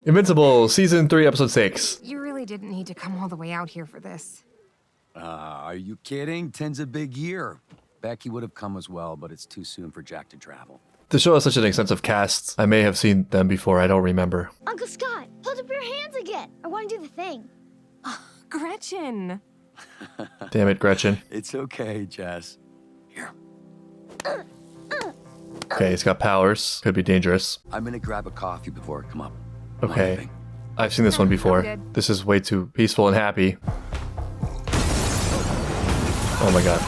Invincible, Season 3, Episode 6. You really didn't need to come all the way out here for this. Are you kidding? 10's a big year. Becky would have come as well, but it's too soon for Jack to travel. The show has such an extensive cast. I may have seen them before, I don't remember. Uncle Scott, hold up your hands again. I want to do the thing. Gretchen! Damn it, Gretchen. It's okay, Jess. Here. Okay, he's got powers. Could be dangerous. I'm gonna grab a coffee before I come up. Okay. I've seen this one before. good. This is way too peaceful and happy. Oh my god.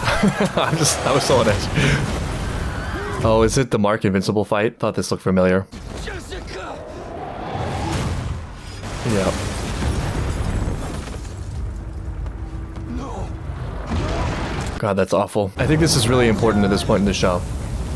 I was so on edge. Oh, is it the Mark Invincible fight? Thought this looked familiar. Jessica! Yeah. No. God, that's awful. I think this is really important at this point in the show.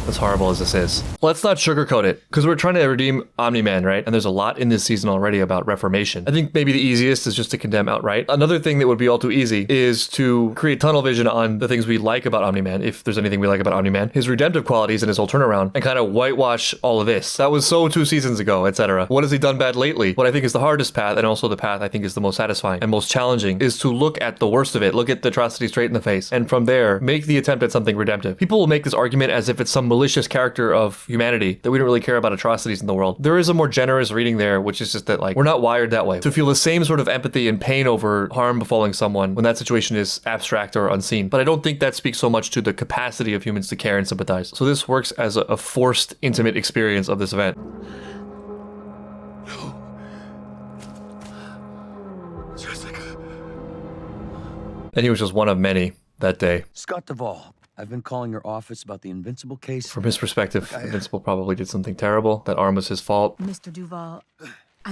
As horrible as this is. Let's not sugarcoat it, because we're trying to redeem Omni-Man, right? And there's a lot in this season already about reformation. I think maybe the easiest is just to condemn outright. Another thing that would be all too easy is to create tunnel vision on the things we like about Omni-Man, if there's anything we like about Omni-Man, his redemptive qualities and his whole turnaround, and kind of whitewash all of this. That was so 2 seasons ago, etc. What has he done bad lately? What I think is the hardest path, and also the path I think is the most satisfying and most challenging, is to look at the worst of it, look at the atrocity straight in the face, and from there, make the attempt at something redemptive. People will make this argument as if it's some malicious character of humanity, that we don't really care about atrocities in the world. There is a more generous reading there, which is just that, like, we're not wired that way to feel the same sort of empathy and pain over harm befalling someone when that situation is abstract or unseen. But I don't think that speaks so much to the capacity of humans to care and sympathize. So this works as a forced, intimate experience of this event. Jessica. And he was just one of many that day. Scott Duvall. I've been calling your office about the Invincible case. From his perspective, Invincible probably did something terrible. That arm was his fault. Mr. Duval,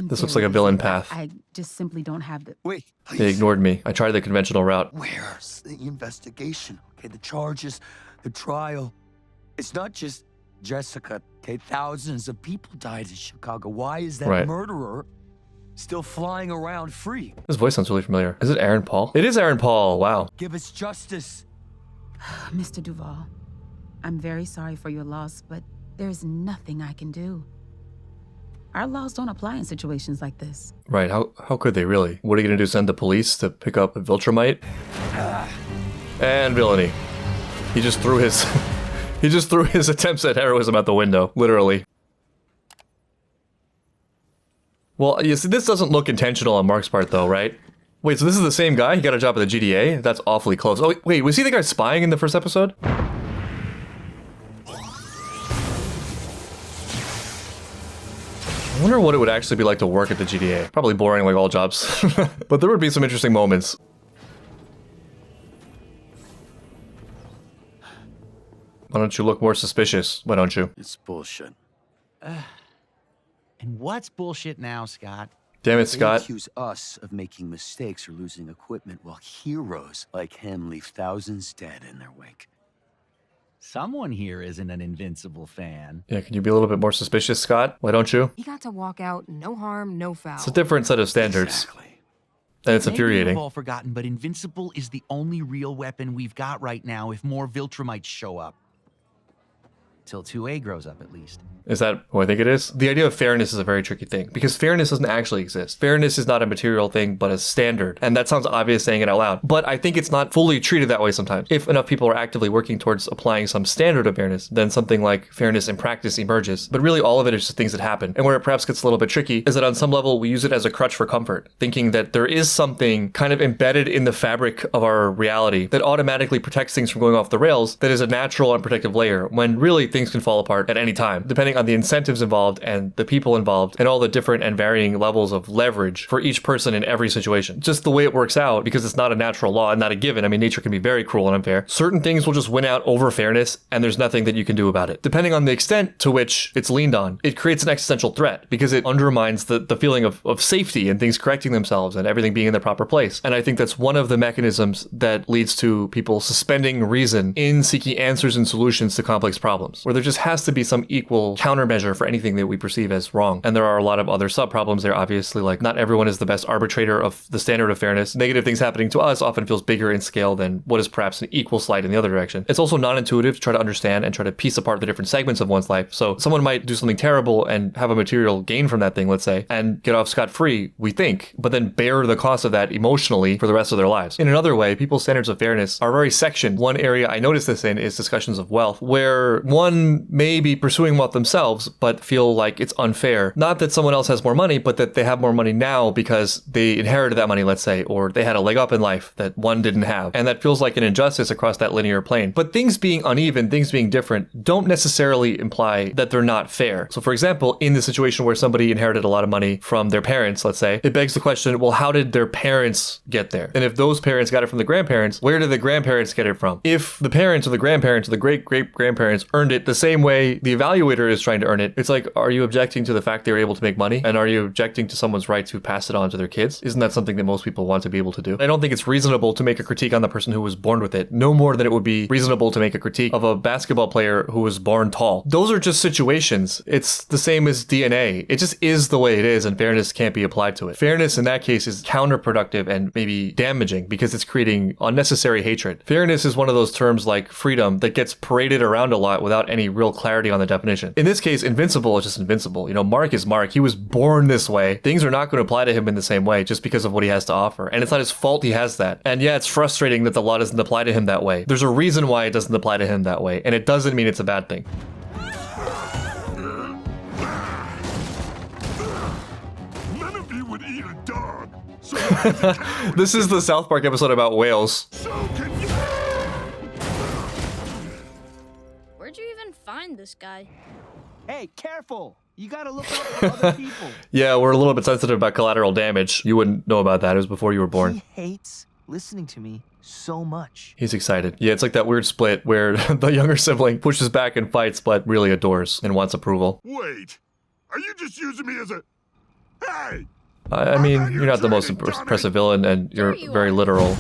This looks like a villain path. I just simply don't have the... Wait, They please. ignored me. I tried the conventional route. Where's the investigation? Okay, the charges, the trial. It's not just Jessica. Okay, thousands of people died in Chicago. Why is that Right. murderer still flying around free? His voice sounds really familiar. Is it Aaron Paul? It is Aaron Paul. Wow. Give us justice. Mr. Duval, I'm very sorry for your loss, but there's nothing I can do. Our laws don't apply in situations like this. Right. How could they really? What are you gonna do? Send the police to pick up a Viltrumite? And villainy. He just threw his he just threw his attempts at heroism out the window, literally. Well, you see, this doesn't look intentional on Mark's part though, right? Wait, so this is the same guy? He got a job at the GDA? That's awfully close. Oh, wait, was he the guy spying in the first episode? I wonder what it would actually be like to work at the GDA. Probably boring like all jobs. But there would be some interesting moments. Why don't you look more suspicious? Why don't you? It's bullshit. And what's bullshit now, Scott? Damn it, They Scott. accuse us of making mistakes or losing equipment while heroes like him leave thousands dead in their wake. Someone here isn't an Invincible fan. Yeah, can you be a little bit more suspicious, Scott? Why don't you? He got to walk out, no harm, no foul. It's a different set of standards. Exactly. And it's Maybe infuriating. we've all forgotten, but Invincible is the only real weapon we've got right now if more Viltrumites show up. Till 2A grows up, at least. Is that who I think it is? The idea of fairness is a very tricky thing because fairness doesn't actually exist. Fairness is not a material thing, but a standard. And that sounds obvious saying it out loud. But I think it's not fully treated that way sometimes. If enough people are actively working towards applying some standard of fairness, then something like fairness in practice emerges. But really all of it is just things that happen. And where it perhaps gets a little bit tricky is that on some level we use it as a crutch for comfort, thinking that there is something kind of embedded in the fabric of our reality that automatically protects things from going off the rails that is a natural and protective layer, when really things can fall apart at any time, depending on the incentives involved and the people involved and all the different and varying levels of leverage for each person in every situation. Just the way it works out, because it's not a natural law and not a given. I mean, nature can be very cruel and unfair. Certain things will just win out over fairness, and there's nothing that you can do about it. Depending on the extent to which it's leaned on, it creates an existential threat because it undermines the feeling of safety and things correcting themselves and everything being in their proper place. And I think that's one of the mechanisms that leads to people suspending reason in seeking answers and solutions to complex problems. where there just has to be some equal countermeasure for anything that we perceive as wrong. And there are a lot of other sub-problems there, obviously, like not everyone is the best arbitrator of the standard of fairness. Negative things happening to us often feels bigger in scale than what is perhaps an equal slide in the other direction. It's also non-intuitive to try to understand and try to piece apart the different segments of one's life. So someone might do something terrible and have a material gain from that thing, let's say, and get off scot-free, we think, but then bear the cost of that emotionally for the rest of their lives. In another way, people's standards of fairness are very sectioned. One area I notice this in is discussions of wealth, where one may be pursuing wealth themselves, but feel like it's unfair. Not that someone else has more money, but that they have more money now because they inherited that money, let's say, or they had a leg up in life that one didn't have. And that feels like an injustice across that linear plane. But things being uneven, things being different, don't necessarily imply that they're not fair. So for example, in the situation where somebody inherited a lot of money from their parents, let's say, it begs the question, well, how did their parents get there? And if those parents got it from the grandparents, where did the grandparents get it from? If the parents or the grandparents or the great-great-grandparents earned it the same way the evaluator is trying to earn it, it's like, are you objecting to the fact they were able to make money? And are you objecting to someone's right to pass it on to their kids? Isn't that something that most people want to be able to do? I don't think it's reasonable to make a critique on the person who was born with it, no more than it would be reasonable to make a critique of a basketball player who was born tall. Those are just situations. It's the same as DNA. It just is the way it is, and fairness can't be applied to it. Fairness in that case is counterproductive and maybe damaging because it's creating unnecessary hatred. Fairness is one of those terms like freedom that gets paraded around a lot without any real clarity on the definition. In this case, invincible is just invincible. You know, Mark is Mark. He was born this way. Things are not going to apply to him in the same way just because of what he has to offer. And it's not his fault he has that. And yeah, it's frustrating that the law doesn't apply to him that way. There's a reason why it doesn't apply to him that way. And it doesn't mean it's a bad thing. None of you would eat a dog. So This is the South Park episode about whales. so can you? Where'd you even find this guy? Hey, careful! You gotta look out for other people. Yeah, we're a little bit sensitive about collateral damage. You wouldn't know about that. It was before you were born. He hates listening to me so much. He's excited. Yeah, it's like that weird split where the younger sibling pushes back and fights, but really adores and wants approval. Wait, are you just using me as a? Hey! I mean, you're not the most impressive villain, and you're you very are. literal.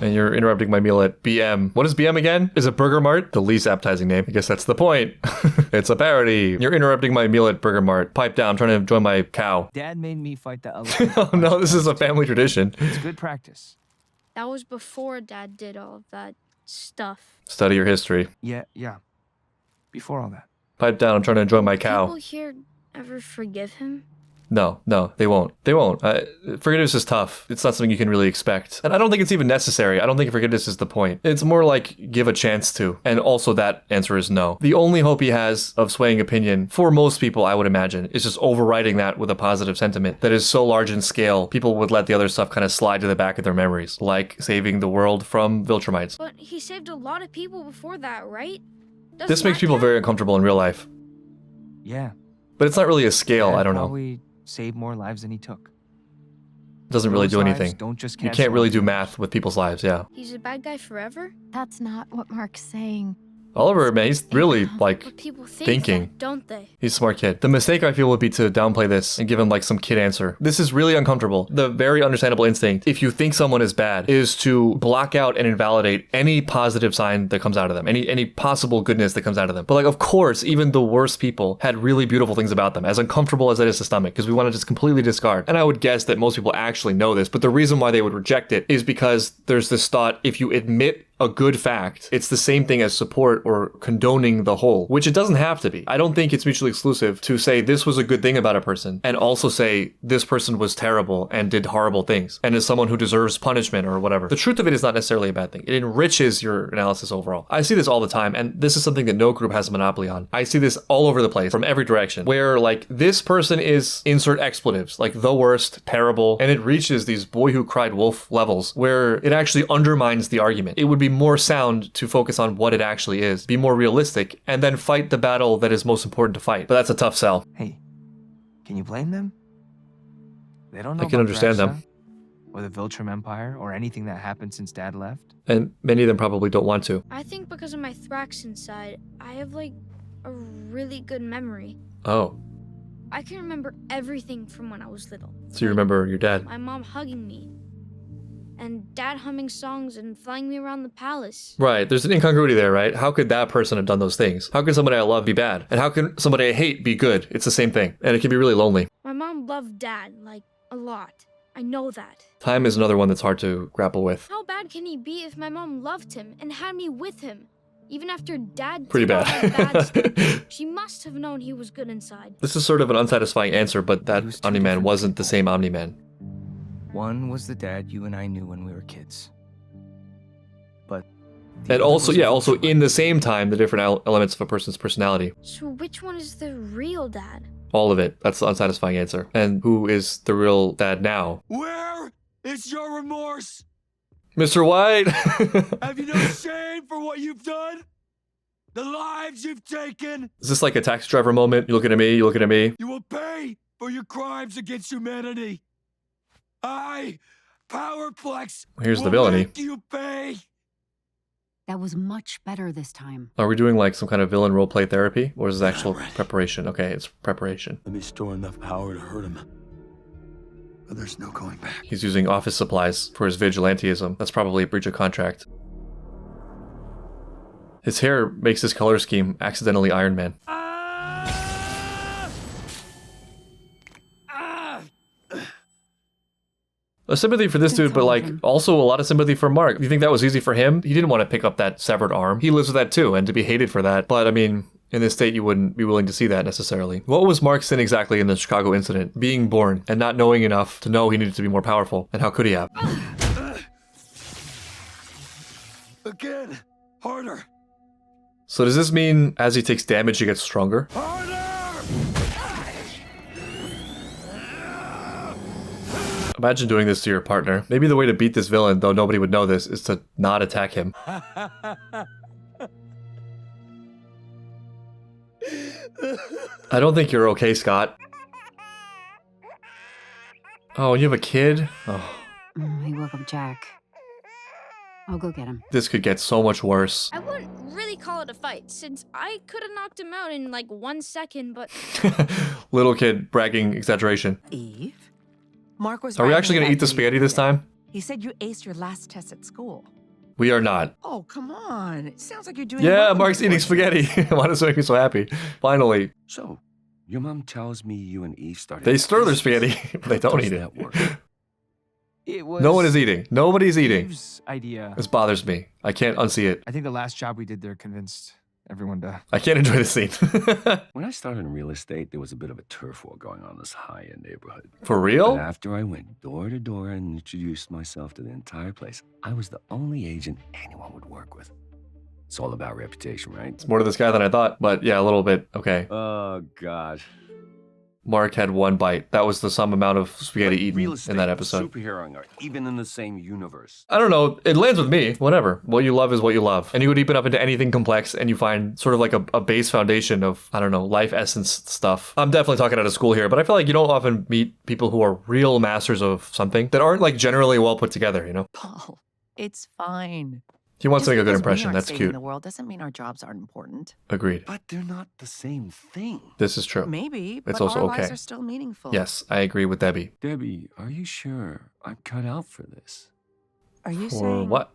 And you're interrupting my meal at BM. What is BM again? Is it Burger Mart? The least appetizing name. I guess that's the point. It's a parody. You're interrupting my meal at Burger Mart. Pipe down, I'm trying to enjoy my cow. Dad made me fight the elephant. Oh no, this is a family tradition. It's good practice. That was before Dad did all of that stuff. Study your history. Yeah. Before all that. Pipe down, I'm trying to enjoy my cow. People here ever forgive him? No, they won't. They won't. Forgiveness is tough. It's not something you can really expect. And I don't think it's even necessary. I don't think forgiveness is the point. It's more like give a chance to. And also that answer is no. The only hope he has of swaying opinion, for most people, I would imagine, is just overriding that with a positive sentiment that is so large in scale, people would let the other stuff kind of slide to the back of their memories, like saving the world from Viltrumites. But he saved a lot of people before that, right? Doesn't This makes that people count? very uncomfortable in real life. Yeah. But it's not really a scale, Dad I don't know. probably saved more lives than he took. It doesn't really Those do lives anything. Don't just You cancel can't really out. do math with people's lives, yeah. He's a bad guy forever? That's not what Mark's saying. Oliver, man, he's really, like, But people think thinking. that, don't they? He's a smart kid. The mistake I feel would be to downplay this and give him like some kid answer. This is really uncomfortable. The very understandable instinct, if you think someone is bad, is to block out and invalidate any positive sign that comes out of them, any possible goodness that comes out of them. But like, of course, even the worst people had really beautiful things about them, as uncomfortable as that is to stomach, because we want to just completely discard. And I would guess that most people actually know this, but the reason why they would reject it is because there's this thought, if you admit a good fact, it's the same thing as support or condoning the whole, which it doesn't have to be. I don't think it's mutually exclusive to say this was a good thing about a person and also say this person was terrible and did horrible things and is someone who deserves punishment or whatever. The truth of it is not necessarily a bad thing. It enriches your analysis overall. I see this all the time, and this is something that no group has a monopoly on. I see this all over the place from every direction, where like this person is insert expletives, like the worst, terrible, and it reaches these boy who cried wolf levels where it actually undermines the argument. It would be more sound to focus on what it actually is, be more realistic, and then fight the battle that is most important to fight. But that's a tough sell. Hey, can you blame them? They don't know I can about understand them. Draksa or the Viltrum Empire or anything that happened since Dad left. And many of them probably don't want to. I think because of my Thraxan side, I have like a really good memory. Oh, I can remember everything from when I was little. so you remember your dad. My mom hugging me. and Dad humming songs and flying me around the palace. Right, there's an incongruity there, right? How could that person have done those things? How can somebody I love be bad? And how can somebody I hate be good? It's the same thing. And it can be really lonely. My mom loved Dad, like, a lot. I know that. Time is another one that's hard to grapple with. How bad can he be if my mom loved him and had me with him? Even after Dad Pretty did all bad. that bad stuff, she must have known he was good inside. This is sort of an unsatisfying answer, but that He was two Omni-Man different wasn't the same Omni-Man. One was the dad you and I knew when we were kids. But the And other also, was a yeah, also Viltrumite. in the same time, the different elements of a person's personality. So which one is the real Dad? All of it. That's the unsatisfying answer. And who is the real dad now? Where is your remorse? Mr. White! Have you no shame for what you've done? The lives you've taken? Is this like a taxi driver moment? You looking at me, you looking at me. You will pay for your crimes against humanity. I, Powerplex, Here's the will villainy. make you pay. That was much better this time. Are we doing like some kind of villain roleplay therapy? Or is it actual Right. preparation? Okay, it's preparation. Let me store enough power to hurt him. But there's no going back. He's using office supplies for his vigilantism. That's probably a breach of contract. His hair makes his color scheme accidentally Iron Man. A sympathy for this dude, but like also a lot of sympathy for Mark. You think that was easy for him? He didn't want to pick up that severed arm. He lives with that too, and to be hated for that. But I mean, in this state, you wouldn't be willing to see that necessarily. What was Mark's sin exactly in the Chicago incident? Being born and not knowing enough to know he needed to be more powerful. And how could he have? Again, harder. So does this mean as he takes damage, he gets stronger? Harder! Imagine doing this to your partner. Maybe the way to beat this villain, though nobody would know this, is to not attack him. I don't think you're okay, Scott. Oh, you have a kid? Oh, He woke up Jack. I'll go get him. this could get so much worse. I wouldn't really call it a fight, since I could have knocked him out in like 1 second, but Little kid bragging exaggeration. Eve? Mark was Are we right actually gonna about eat the you. spaghetti this time? He said you aced your last test at school. We are not. Oh, come on. It sounds like you're doing Yeah, well in Mark's eating your spaghetti. Why does it make me so happy? Finally. So, your mom tells me you and Eve started. They stir their spaghetti, but they don't eat it. That work? It was No one is eating. Nobody's eating. Eve's idea. This bothers me. I can't unsee it. I think the last job we did there convinced everyone to. I can't enjoy the scene. When I started in real estate, there was a bit of a turf war going on in this high-end neighborhood. For real? But after I went door to door and introduced myself to the entire place, I was the only agent anyone would work with. It's all about reputation, right? It's more to this guy than I thought, but yeah, a little bit. Okay. Oh, God. Mark had one bite. That was the sum amount of spaghetti eaten Real in estate that and episode. superheroing are even in the same universe. I don't know. It lands with me. Whatever. What you love is what you love. And you go deep enough into anything complex and you find sort of like a base foundation of, I don't know, life essence stuff. I'm definitely talking out of school here, but I feel like you don't often meet people who are real masters of something that aren't like generally well put together, you know? Paul, it's fine. He wants to Just make a good because we impression. aren't That's saving cute. The world doesn't mean our jobs aren't important. Agreed. But they're not the same thing. This is true. Maybe, It's but also our okay. lives are still meaningful. Yes, I agree with Debbie. Debbie, are you sure I'm cut out for this? Are you For saying what?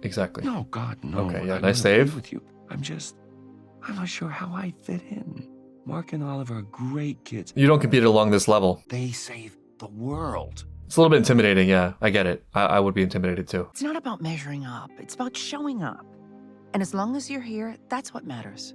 Exactly. No, God, no. Okay, yeah, I nice wanna be save. with you. I'm not sure how I fit in. Mark and Oliver are great kids. You don't compete along this level. They save the world. It's a little bit intimidating, yeah. I get it. I would be intimidated too. it's not about measuring up, it's about showing up. And as long as you're here, that's what matters.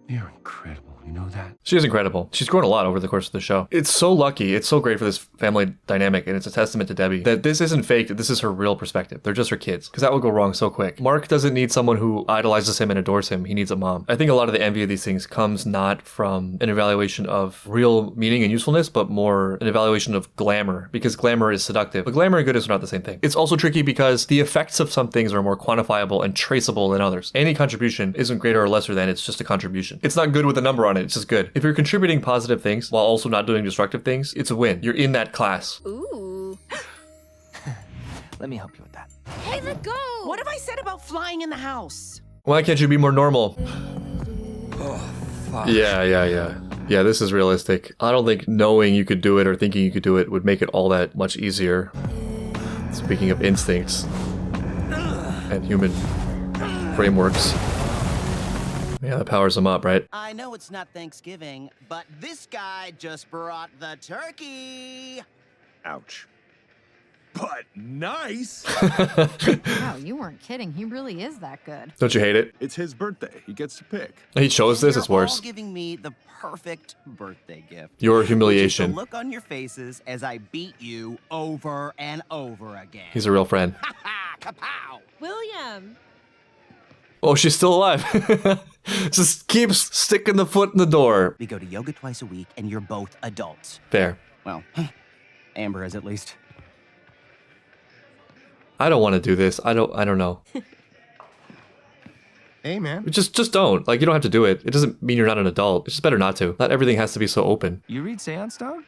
You're incredible. You know that? She is incredible. She's grown a lot over the course of the show. It's so lucky. It's so great for this family dynamic, and it's a testament to Debbie that this isn't fake. This is her real perspective. They're just her kids, because that would go wrong so quick. Mark doesn't need someone who idolizes him and adores him. He needs a mom. I think a lot of the envy of these things comes not from an evaluation of real meaning and usefulness, but more an evaluation of glamour, because glamour is seductive. But glamour and goodness are not the same thing. It's also tricky because the effects of some things are more quantifiable and traceable than others. Any contribution isn't greater or lesser than, it's just a contribution. It's not good with a number on it, it's just good. If you're contributing positive things while also not doing destructive things, it's a win. You're in that class. ooh. Let me help you with that. Hey, let go! What have I said about flying in the house? Why can't you be more normal? Oh, fuck. Yeah, this is realistic. I don't think knowing you could do it or thinking you could do it would make it all that much easier. Speaking of instincts and human frameworks. Yeah, that powers him up, right? I know it's not Thanksgiving, but this guy just brought the turkey. Ouch. But nice. Wow, you weren't kidding. He really is that good. Don't you hate it? It's his birthday. He gets to pick. He chose this, it's You're worse. all giving me the perfect birthday gift. Your Which is humiliation. the look on your faces as I beat you over and over again. He's a real friend. Kapow! William! Oh, she's still alive. Just keeps sticking the foot in the door. We go to yoga twice a week, and you're both adults. Fair. Well, Amber is at least. I don't want to do this. I don't know. Hey, man. Just don't. Like, you don't have to do it. It doesn't mean you're not an adult. It's just better not to. Not everything has to be so open. You read Seance Dog?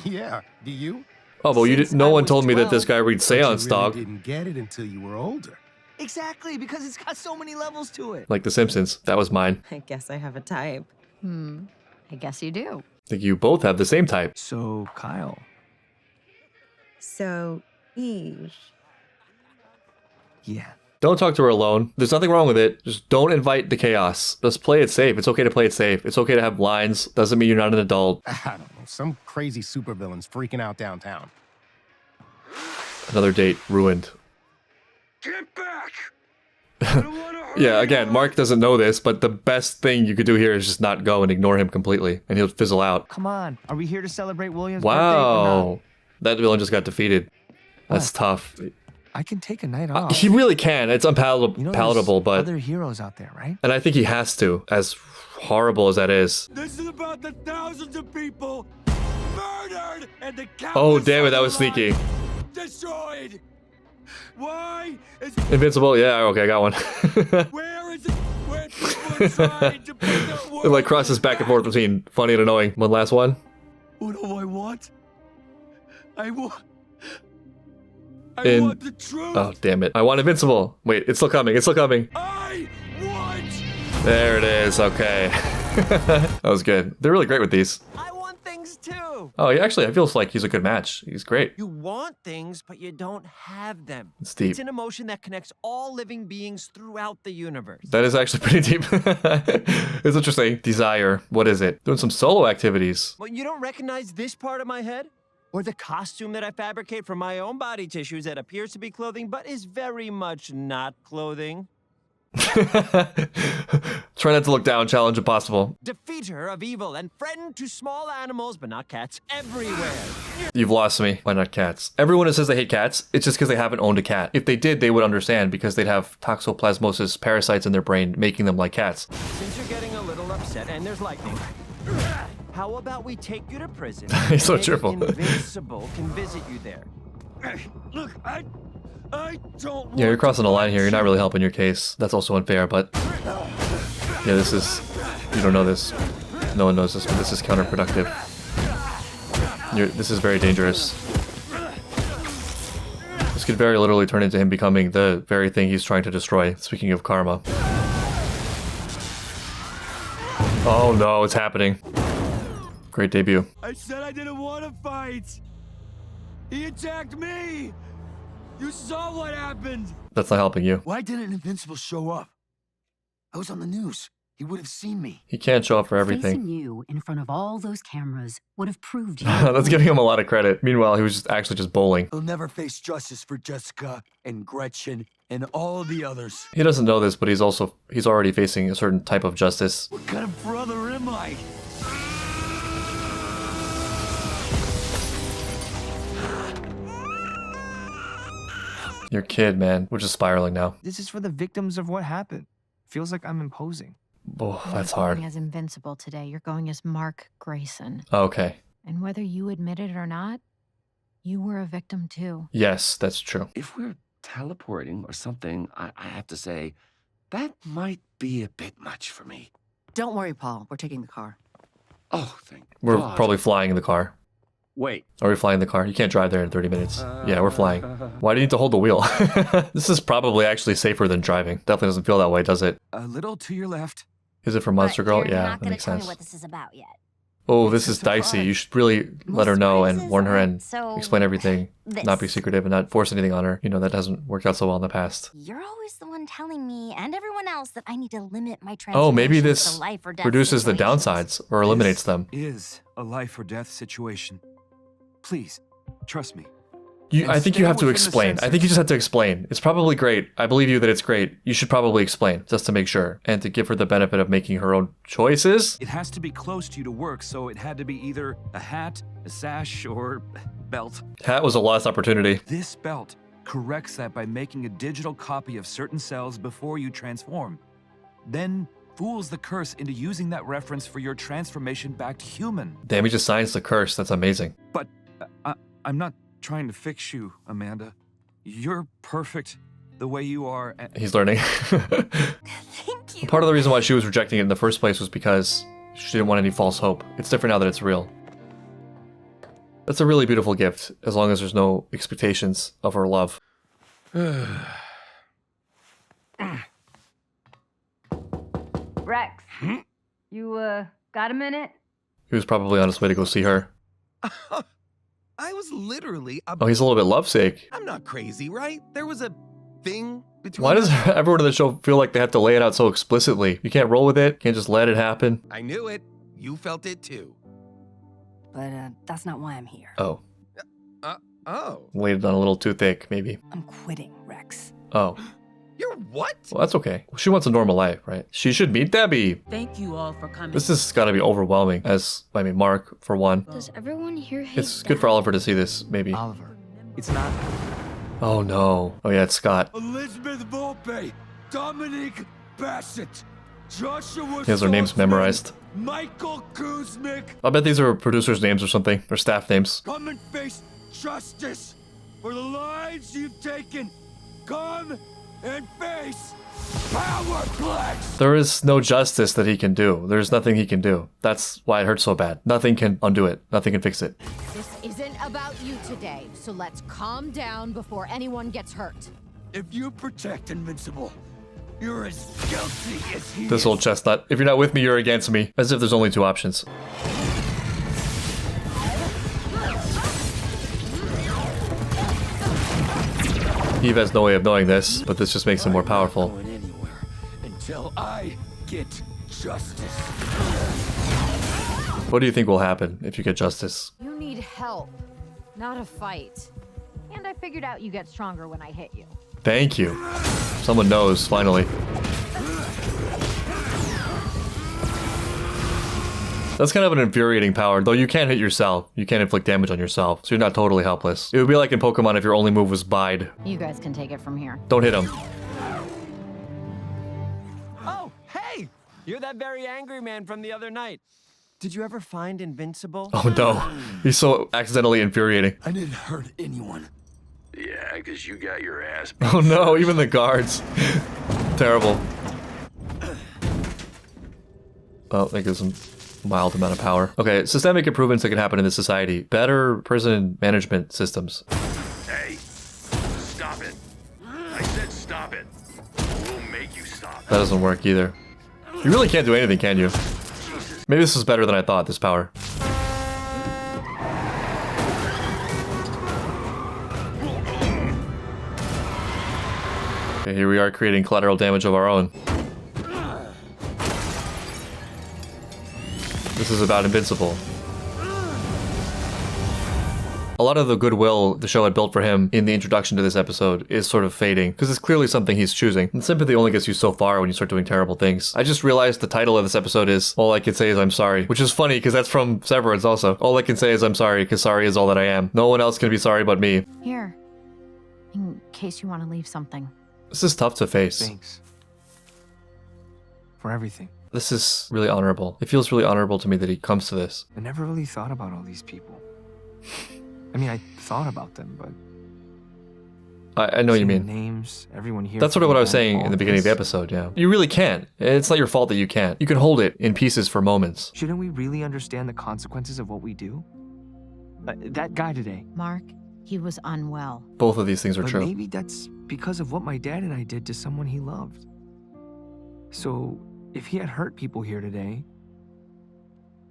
Yeah. Do you? Oh, well, you didn't. No one told me that this guy reads But Seance you really Dog. didn't get it until you were older. Exactly, because it's got so many levels to it. Like The Simpsons. That was mine. I guess I have a type. I guess you do. I think you both have the same type. So, Kyle. So, Eve. Yeah. Don't talk to her alone. There's nothing wrong with it. Just don't invite the chaos. Just play it safe. It's okay to play it safe. It's okay to have lines. Doesn't mean you're not an adult. I don't know. Some crazy supervillain's freaking out downtown. Another date ruined. Get back! Yeah, again, Mark doesn't know this, but the best thing you could do here is just not go and ignore him completely, and he'll fizzle out. Come on. Are we here to celebrate William's birthday or Wow. That villain just got defeated. That's tough. not? I can take a night off. He really can. It's unpalatable, You know, palatable, there's but... other heroes out there, right? And I think he has to, as horrible as that is. This is about the thousands of people murdered and the Oh, countless damn it, that was other sneaky. lives destroyed. Why is Invincible? Yeah, okay, I got one. where is it where people are trying to put their It like crosses back and forth between funny and annoying. One last one. What do I want? I want In... want the truth. Oh, damn it. I want Invincible. Wait, it's still coming. It's still coming. I want. There it is. Okay. That was good. They're really great with these. I want things too. Oh, actually, I feel like he's a good match. He's great. You want things, but you don't have them. It's deep. It's an emotion that connects all living beings throughout the universe. That is actually pretty deep. It's interesting. Desire. What is it? Doing some solo activities. Well, you don't recognize this part of my head? Or the costume that I fabricate from my own body tissues that appears to be clothing, but is very much not clothing? Try not to look down. Challenge impossible. Defeater of evil and friend to small animals, but not cats, everywhere. You've lost me. Why not cats? Everyone who says they hate cats, it's just because they haven't owned a cat. If they did, they would understand because they'd have toxoplasmosis parasites in their brain, making them like cats. Since you're getting a little upset and there's lightning, how about we take you to prison? He's so Maybe cheerful. Invincible can visit you there. Look, I don't. Yeah, you're crossing the line here. You're not really helping your case. That's also unfair, but... Yeah, this is... You don't know this. No one knows this, but this is counterproductive. This is very dangerous. This could very literally turn into him becoming the very thing he's trying to destroy. Speaking of karma. Oh no, it's happening. Great debut. I said I didn't want to fight. He attacked me. You saw what happened. That's not helping you. Why didn't Invincible show up? I was on the news. He would have seen me. He can't show up for everything. Facing you in front of all those cameras would have proved you. That's giving him a lot of credit. Meanwhile, he was just actually just bowling. He'll never face justice for Jessica and Gretchen and all the others. He doesn't know this, but he's already facing a certain type of justice. What kind of brother am I? Your kid, man. We're just spiraling now. This is for the victims of what happened. Feels like I'm imposing. Oh, that's You're hard. going as Invincible today. You're going as Mark Grayson. Okay. And whether you admit it or not, you were a victim too. Yes, that's true. If we're teleporting or something, I have to say, that might be a bit much for me. Don't worry, Paul. We're taking the car. Oh, thank We're God. probably flying in the car. Wait. Are we flying in the car? You can't drive there in 30 minutes. Yeah, we're flying. Why do you need to hold the wheel? This is probably actually safer than driving. Definitely doesn't feel that way, does it? A little to your left. Is it for Monster Girl? You're Yeah, not that gonna makes tell sense. me what this is about yet. Oh, this is dicey. You should really let her know and warn her and so explain everything. this. Not be secretive and not force anything on her. You know, that hasn't worked out so well in the past. You're always the one telling me and everyone else that I need to limit my Oh, maybe transformations this to life or death reduces the situations. downsides or eliminates them. Is a life or death situation. Please, trust me. I think you have to explain. I think you just have to explain. It's probably great. I believe you that it's great. You should probably explain just to make sure and to give her the benefit of making her own choices. It has to be close to you to work, so it had to be either a hat, a sash, or belt. Hat was a lost opportunity. This belt corrects that by making a digital copy of certain cells before you transform. Then fools the curse into using that reference for your transformation back to human. Damn, he just signs the curse. That's amazing. But I'm not trying to fix you, Amanda. You're perfect the way you are. He's learning. Thank you. Part of the reason why she was rejecting it in the first place was because she didn't want any false hope. It's different now that it's real. That's a really beautiful gift, as long as there's no expectations of her love. Rex, you got a minute? He was probably on his way to go see her. I was literally. Oh, he's a little bit lovesick. I'm not crazy, right? There was a thing between. Why does everyone in the show feel like they have to lay it out so explicitly? You can't roll with it. You can't just let it happen. I knew it. You felt it too. But that's not why I'm here. Oh. Oh. Laid it on a little too thick, maybe. I'm quitting, Rex. Oh. You're what? Well, that's okay. She wants a normal life, right? She should meet Debbie. Thank you all for coming. This has got to be overwhelming, Mark, for one. Does everyone here hate It's good for Oliver to see this, maybe. Oliver, it's not. Oh, no. Oh, yeah, it's Scott. Elizabeth Volpe, Dominic Bassett, Joshua. He has their names memorized. Michael Kuznick. I bet these are producers' names or something, or staff names. Come and face justice for the lives you've taken. Come and face Powerplex. There is no justice that he can do. There's nothing he can do. That's why it hurts so bad. Nothing can undo it. Nothing can fix it. This isn't about you today, so let's calm down before anyone gets hurt. If you protect Invincible, you're as guilty as he This is. old chestnut. If you're not with me, you're against me. As if there's only two options. Eve has no way of knowing this, but this just makes him more powerful. Going anywhere until I get justice. What do you think will happen if you get justice? You need help, not a fight. And I figured out you get stronger when I hit you. Thank you. Someone knows, finally. That's kind of an infuriating power, though you can't hit yourself. You can't inflict damage on yourself, so you're not totally helpless. It would be like in Pokemon if your only move was bide. You guys can take it from here. Don't hit him. Oh, hey! You're that very angry man from the other night. Did you ever find Invincible? Oh no, he's so accidentally infuriating. I didn't hurt anyone. Yeah, because you got your ass beat. Oh no, even the guards. Terrible. Oh, that gives him a mild amount of power. Okay, systemic improvements that can happen in this society. Better prison management systems. Hey, stop it. I said stop it. We'll make you stop. That doesn't work either. You really can't do anything, can you? Maybe this is better than I thought, this power. Okay, here we are creating collateral damage of our own. This is about Invincible. A lot of the goodwill the show had built for him in the introduction to this episode is sort of fading, because it's clearly something he's choosing. And sympathy only gets you so far when you start doing terrible things. I just realized the title of this episode is All I Can Say Is I'm Sorry, which is funny because that's from Severance also. All I can say is I'm sorry, because sorry is all that I am. No one else can be sorry but me. Here, in case you want to leave something. This is tough to face. Thanks. For everything. This is really honorable. It feels really honorable to me that he comes to this. I never really thought about all these people. I mean, I thought about them, but... I know what you seeing mean. the names, everyone here... That's sort of what I was saying in the beginning of the episode, yeah. You really can't. It's not your fault that you can't. You can hold it in pieces for moments. Shouldn't we really understand the consequences of what we do? That guy today. Mark, he was unwell. Both of these things are But true. maybe that's because of what my dad and I did to someone he loved. So, if he had hurt people here today,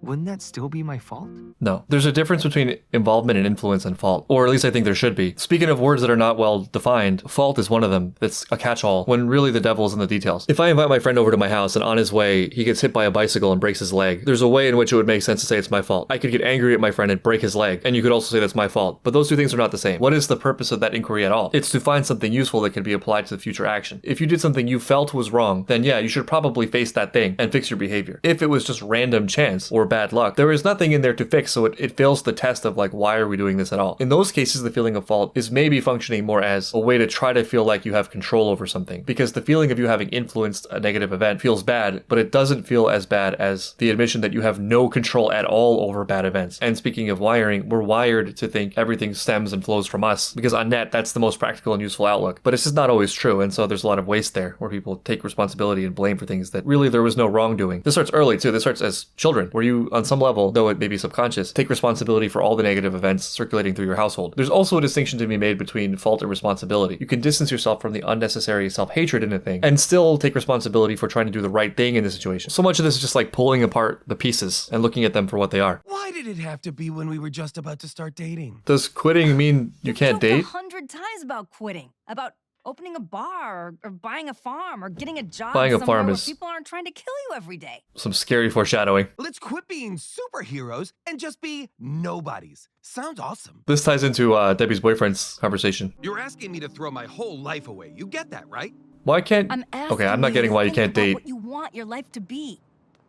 wouldn't that still be my fault? No. There's a difference between involvement and influence and fault. Or at least I think there should be. Speaking of words that are not well defined, fault is one of them. That's a catch-all, when really the devil is in the details. If I invite my friend over to my house and on his way, he gets hit by a bicycle and breaks his leg, there's a way in which it would make sense to say it's my fault. I could get angry at my friend and break his leg, and you could also say that's my fault. But those two things are not the same. What is the purpose of that inquiry at all? It's to find something useful that can be applied to the future action. If you did something you felt was wrong, then yeah, you should probably face that thing and fix your behavior. If it was just random chance or bad luck, there is nothing in there to fix, so it fails the test of like, why are we doing this at all? In those cases, the feeling of fault is maybe functioning more as a way to try to feel like you have control over something, because the feeling of you having influenced a negative event feels bad, but it doesn't feel as bad as the admission that you have no control at all over bad events. And speaking of wiring, we're wired to think everything stems and flows from us, because on net, that's the most practical and useful outlook. But it's just not always true, and so there's a lot of waste there, where people take responsibility and blame for things that really there was no wrongdoing. This starts early too. This starts as children, where you, on some level, though it may be subconscious, take responsibility for all the negative events circulating through your household. There's also a distinction to be made between fault and responsibility. You can distance yourself from the unnecessary self-hatred in a thing and still take responsibility for trying to do the right thing in the situation. So much of this is just like pulling apart the pieces and looking at them for what they are. Why did it have to be when we were just about to start dating? Does quitting mean you can't date? 100 times about quitting, about opening a bar or buying a farm or getting a job Buying a somewhere farm where is people aren't trying to kill you every day. some scary foreshadowing. Let's quit being superheroes and just be nobodies. Sounds awesome. This ties into Debbie's boyfriend's conversation. You're asking me to throw my whole life away. You get that, right? Why can't... I'm asking Okay, I'm not getting why you can't date what you want your life to be.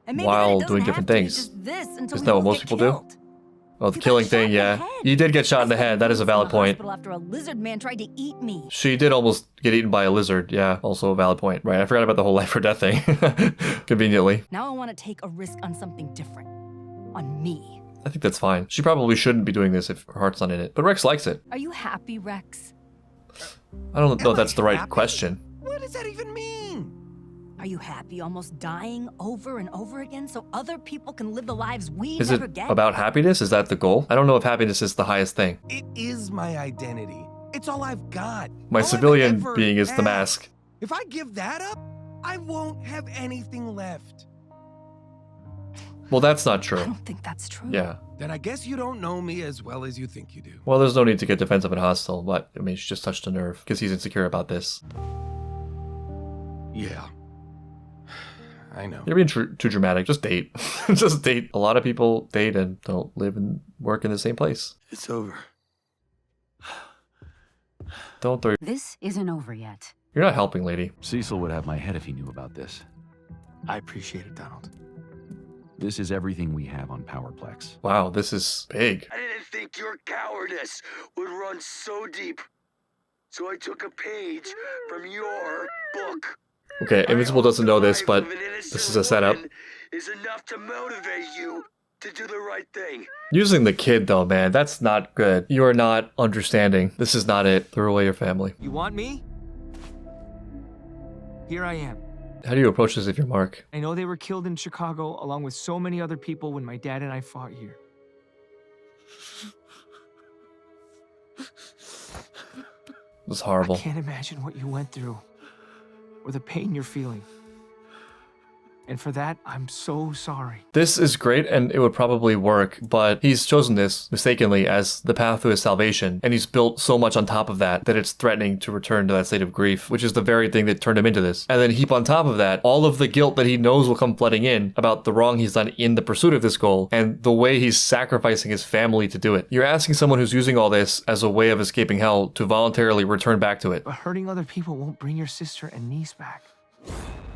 And maybe while that it doing doesn't different have to be things. just this until Isn't we that what both most get people killed. do? Oh, the killing thing, yeah. You did get shot in the head. That is a valid point. Hospital after a lizard man tried to eat me. She did almost get eaten by a lizard. Yeah, also a valid point. Right, I forgot about the whole life or death thing. Conveniently. Now I want to take a risk on something different. On me. I think that's fine. She probably shouldn't be doing this if her heart's not in it. But Rex likes it. Are you happy, Rex? I don't know if that's the right question. What does that even mean? Are you happy almost dying over and over again so other people can live the lives we Is never it get? about happiness? Is that the goal? I don't know if happiness is the highest thing. It is my identity. It's all I've got. My All I've civilian ever being is the had. mask. If I give that up, I won't have anything left. Well, that's not true. I don't think that's true. Yeah. Then I guess you don't know me as well as you think you do. Well, there's no need to get defensive and hostile, but I mean, she just touched a nerve because he's insecure about this. Yeah. I know. You're being too dramatic. Just date. Just date. A lot of people date and don't live and work in the same place. It's over. Don't throw. This isn't over yet. You're not helping, lady. Cecil would have my head if he knew about this. I appreciate it, Donald. This is everything we have on Powerplex. Wow, this is big. I didn't think your cowardice would run so deep. So I took a page from your book. Okay, Invincible doesn't know this, but this is a setup. Is enough to motivate you to do the right thing. Using the kid, though, man, that's not good. You are not understanding. This is not it. Throw away your family. You want me? Here I am. How do you approach this if you're Mark? I know they were killed in Chicago along with so many other people when my dad and I fought here. It was horrible. I can't imagine what you went through or the pain you're feeling. And for that, I'm so sorry. This is great and it would probably work, but he's chosen this mistakenly as the path to his salvation, and he's built so much on top of that that it's threatening to return to that state of grief, which is the very thing that turned him into this. And then heap on top of that all of the guilt that he knows will come flooding in about the wrong he's done in the pursuit of this goal and the way he's sacrificing his family to do it. You're asking someone who's using all this as a way of escaping hell to voluntarily return back to it. But hurting other people won't bring your sister and niece back.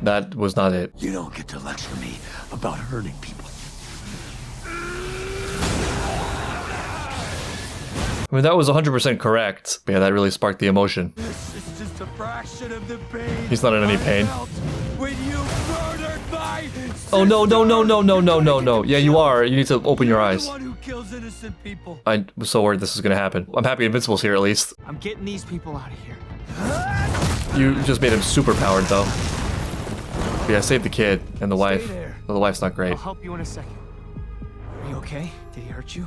That was not it. You don't get to lecture me about hurting people. I mean, that was 100% correct. But yeah, that really sparked the emotion. This is just a fraction of the pain. He's not in any pain. When you murdered my Oh, no, no, no, no, no, no, no, no. Yeah, you are. You need to open your eyes. the one who kills innocent people. I was so worried this was going to happen. I'm happy Invincible's here at least. I'm getting these people out of here. You just made him super powered though. But yeah, save the kid and the wife. there. Well, the wife's not great. I'll help you in a second. Are you okay? Did he hurt you?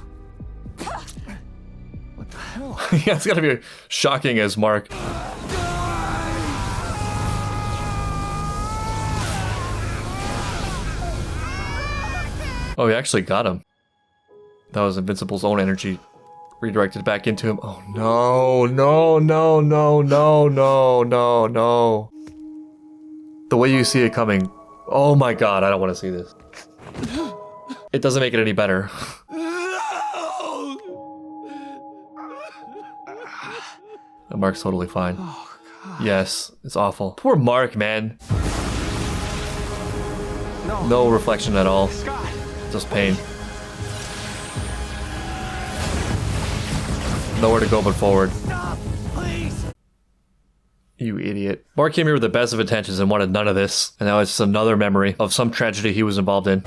What the hell? Yeah, it's gotta be shocking as Mark. Oh, he actually got him. That was Invincible's own energy redirected back into him. Oh no, no, no, no, no, no, no, no. The way you see it coming. Oh my god, I don't want to see this. It doesn't make it any better. Mark's totally fine. Yes, it's awful. Poor Mark, man. No reflection at all. Just pain. Nowhere to go but forward. You idiot. Mark came here with the best of intentions and wanted none of this. And now it's just another memory of some tragedy he was involved in.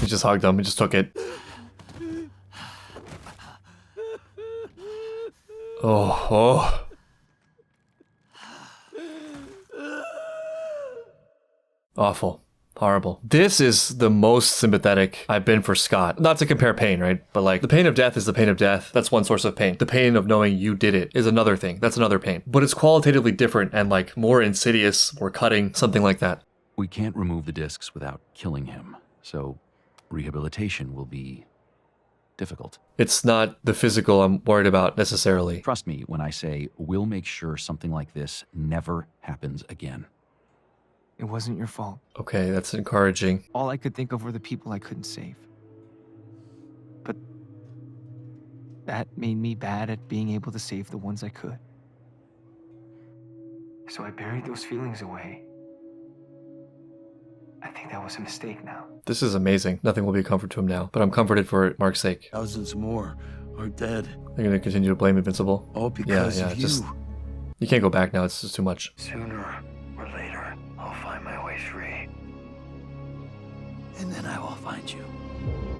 He just hugged him. He just took it. Oh. Awful. Horrible. This is the most sympathetic I've been for Scott. Not to compare pain, right? But like, the pain of death is the pain of death. That's one source of pain. The pain of knowing you did it is another thing. That's another pain. But it's qualitatively different and like more insidious or cutting, something like that. We can't remove the discs without killing him, so rehabilitation will be difficult. It's not the physical I'm worried about necessarily. Trust me when I say we'll make sure something like this never happens again. It wasn't your fault. Okay, that's encouraging. All I could think of were the people I couldn't save. But that made me bad at being able to save the ones I could. So I buried those feelings away. I think that was a mistake now. This is amazing. Nothing will be a comfort to him now, but I'm comforted for Mark's sake. Thousands more are dead. They're going to continue to blame Invincible. All because of you. Just, you can't go back now. It's just too much. Sooner or later, I'll find my way free. And then I will find you.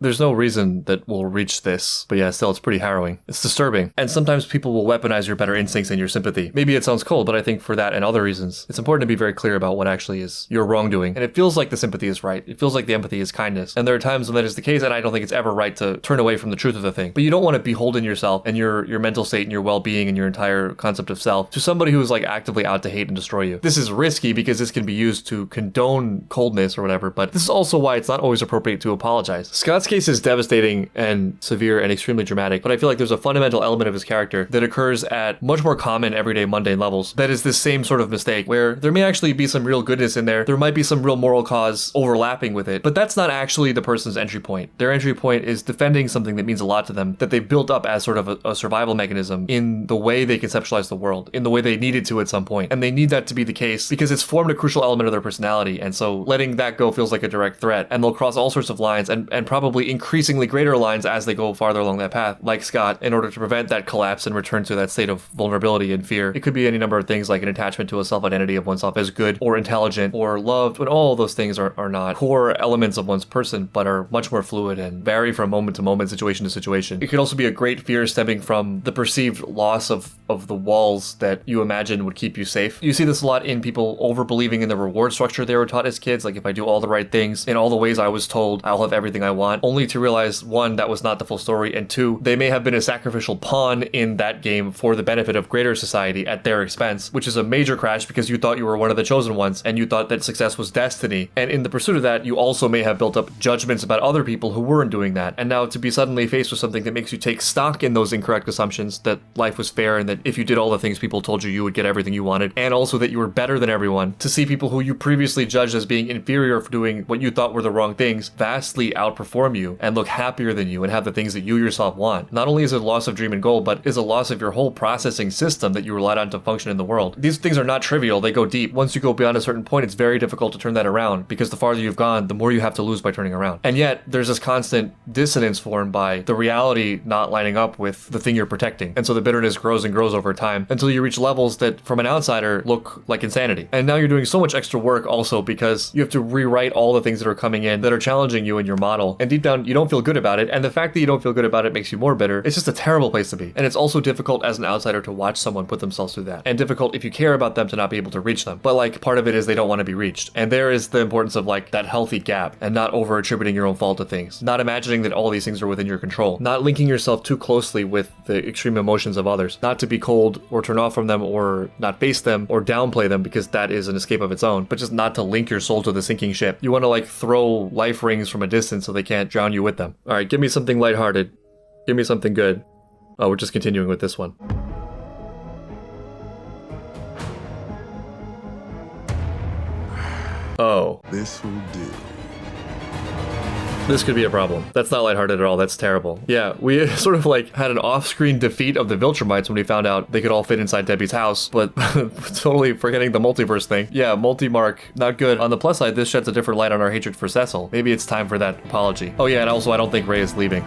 There's no reason that we'll reach this, but yeah, still, it's pretty harrowing. It's disturbing. And sometimes people will weaponize your better instincts and your sympathy. Maybe it sounds cold, but I think for that and other reasons, it's important to be very clear about what actually is your wrongdoing. And it feels like the sympathy is right. It feels like the empathy is kindness. And there are times when that is the case, and I don't think it's ever right to turn away from the truth of the thing. But you don't want to beholden yourself and your mental state and your well-being and your entire concept of self to somebody who is like actively out to hate and destroy you. This is risky because this can be used to condone coldness or whatever, but this is also why it's not always appropriate to apologize. Scott's case is devastating and severe and extremely dramatic, but I feel like there's a fundamental element of his character that occurs at much more common, everyday, mundane levels that is this same sort of mistake where there may actually be some real goodness in there. There might be some real moral cause overlapping with it, but that's not actually the person's entry point. Their entry point is defending something that means a lot to them, that they built up as sort of a survival mechanism in the way they conceptualize the world, in the way they needed to at some point. And they need that to be the case because it's formed a crucial element of their personality. And so letting that go feels like a direct threat. And they'll cross all sorts of lines and probably increasingly greater lines as they go farther along that path, like Scott, in order to prevent that collapse and return to that state of vulnerability and fear. It could be any number of things like an attachment to a self-identity of oneself as good or intelligent or loved, but all of those things are not core elements of one's person, but are much more fluid and vary from moment to moment, situation to situation. It could also be a great fear stemming from the perceived loss of the walls that you imagine would keep you safe. You see this a lot in people over-believing in the reward structure they were taught as kids, like if I do all the right things in all the ways I was told, I'll have everything I want, only to realize, one, that was not the full story, and two, they may have been a sacrificial pawn in that game for the benefit of greater society at their expense, which is a major crash because you thought you were one of the chosen ones and you thought that success was destiny. And in the pursuit of that, you also may have built up judgments about other people who weren't doing that. And now to be suddenly faced with something that makes you take stock in those incorrect assumptions that life was fair and that if you did all the things people told you, you would get everything you wanted, and also that you were better than everyone, to see people who you previously judged as being inferior for doing what you thought were the wrong things vastly outperform you and look happier than you and have the things that you yourself want. Not only is it a loss of dream and goal, but is a loss of your whole processing system that you relied on to function in the world. These things are not trivial, they go deep. Once you go beyond a certain point, it's very difficult to turn that around because the farther you've gone, the more you have to lose by turning around. And yet, there's this constant dissonance formed by the reality not lining up with the thing you're protecting. And so the bitterness grows and grows over time until you reach levels that, from an outsider, look like insanity. And now you're doing so much extra work also because you have to rewrite all the things that are coming in that are challenging you in your model. And deep down, you don't feel good about it. And the fact that you don't feel good about it makes you more bitter. It's just a terrible place to be. And it's also difficult as an outsider to watch someone put themselves through that. And difficult if you care about them to not be able to reach them. But like, part of it is they don't want to be reached. And there is the importance of like that healthy gap and not over attributing your own fault to things. Not imagining that all these things are within your control. Not linking yourself too closely with the extreme emotions of others. Not to be cold or turn off from them or not face them or downplay them because that is an escape of its own. But just not to link your soul to the sinking ship. You want to like throw throw life rings from a distance so they can't drown you with them. All right, give me something lighthearted. Give me something good. Oh, we're just continuing with this one. Oh. This will do. This could be a problem. That's not lighthearted at all. That's terrible. Yeah, we sort of like had an off-screen defeat of the Viltrumites when we found out they could all fit inside Debbie's house, but totally forgetting the multiverse thing. Yeah, multi-mark, not good. On the plus side, this sheds a different light on our hatred for Cecil. Maybe it's time for that apology. Oh yeah, and also I don't think Ray is leaving.